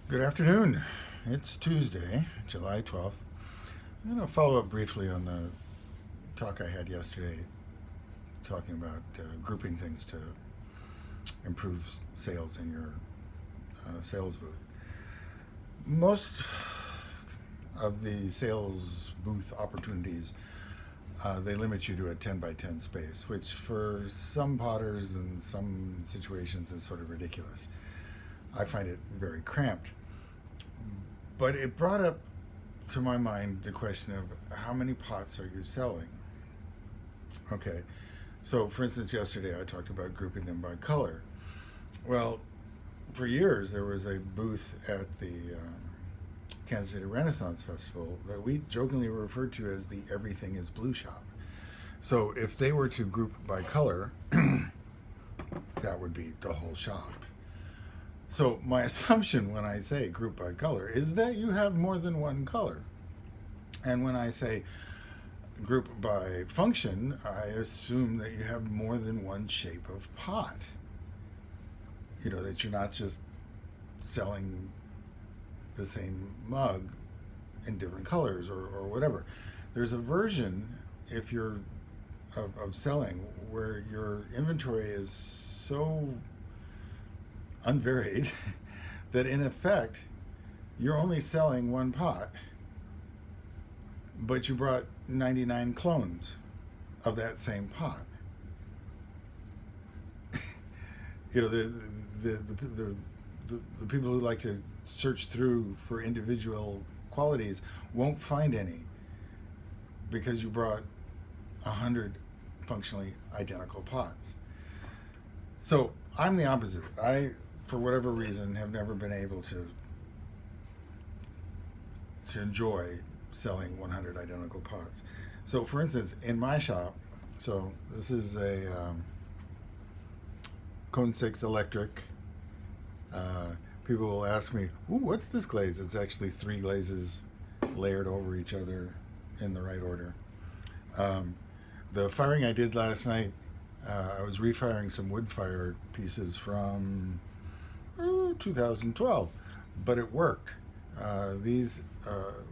Good afternoon. It's Tuesday, July 12th. I'm going to follow up briefly on the talk I had yesterday talking about grouping things to improve sales in your sales booth. Most of the sales booth opportunities they limit you to a 10 by 10 space, which for some potters and some situations is sort of ridiculous. I find it very cramped. But it brought up to my mind the question of how many pots are you selling? Okay, so for instance, yesterday I talked about grouping them by color. Well, for years there was a booth at the Kansas City Renaissance Festival that we jokingly referred to as the Everything is Blue shop. So if they were to group by color, that would be the whole shop. So my assumption when I say group by color is that you have more than one color. And when I say group by function, I assume that you have more than one shape of pot. You know, that you're not just selling the same mug in different colors or whatever. There's a version, if you're of selling, where your inventory is so unvaried that in effect you're only selling one pot, but you brought 99 clones of that same pot. You know, the people who like to search through for individual qualities won't find any because you brought 100 functionally identical pots. So I'm the opposite. I, for whatever reason, have never been able to enjoy selling 100 identical pots. So, for instance, in my shop, so this is a Cone 6 electric. People will ask me, "Ooh, what's this glaze?" It's actually 3 glazes layered over each other in the right order. The firing I did last night, I was refiring some wood fire pieces from 2012, but it worked. These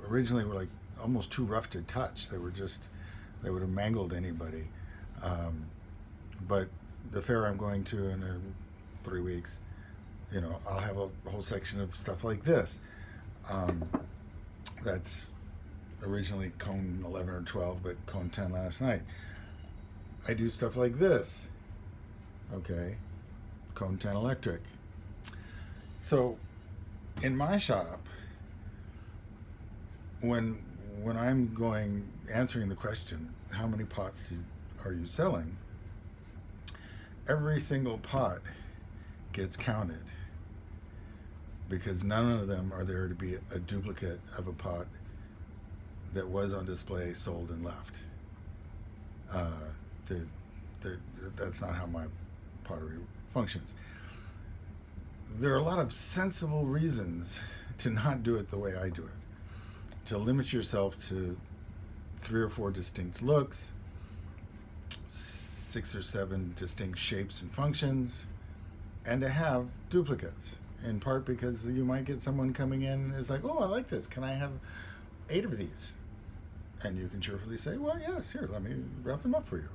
originally were like almost too rough to touch. They would have mangled anybody. But the fair I'm going to in 3 weeks, you know, I'll have a whole section of stuff like this. That's originally cone 11 or 12, but cone 10 last night. I do stuff like this. Okay, cone 10 electric. So, in my shop, when I'm answering the question, how many pots are you selling? Every single pot gets counted because none of them are there to be a duplicate of a pot that was on display, sold, and left. That's not how my pottery functions. There are a lot of sensible reasons to not do it the way I do it. To limit yourself to 3 or 4 distinct looks, 6 or 7 distinct shapes and functions, and to have duplicates. In part because you might get someone coming in and is like, "Oh, I like this. Can I have 8 of these?" And you can cheerfully say, "Well, yes, here, let me wrap them up for you."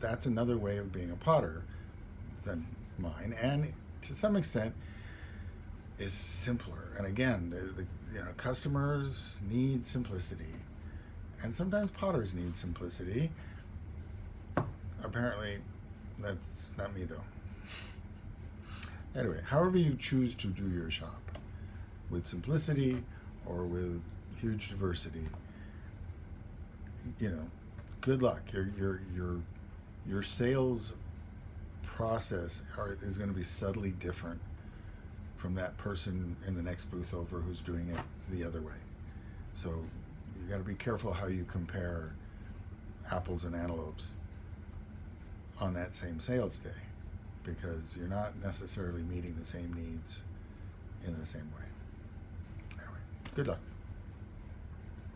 That's another way of being a potter than mine, and to some extent is simpler. And again, the customers need simplicity, and sometimes potters need simplicity. Apparently, that's not me though. Anyway, however you choose to do your shop, with simplicity or with huge diversity, you know, good luck. Your sales process is going to be subtly different from that person in the next booth over who's doing it the other way. So you got to be careful how you compare apples and antelopes on that same sales day, because you're not necessarily meeting the same needs in the same way. Anyway, good luck.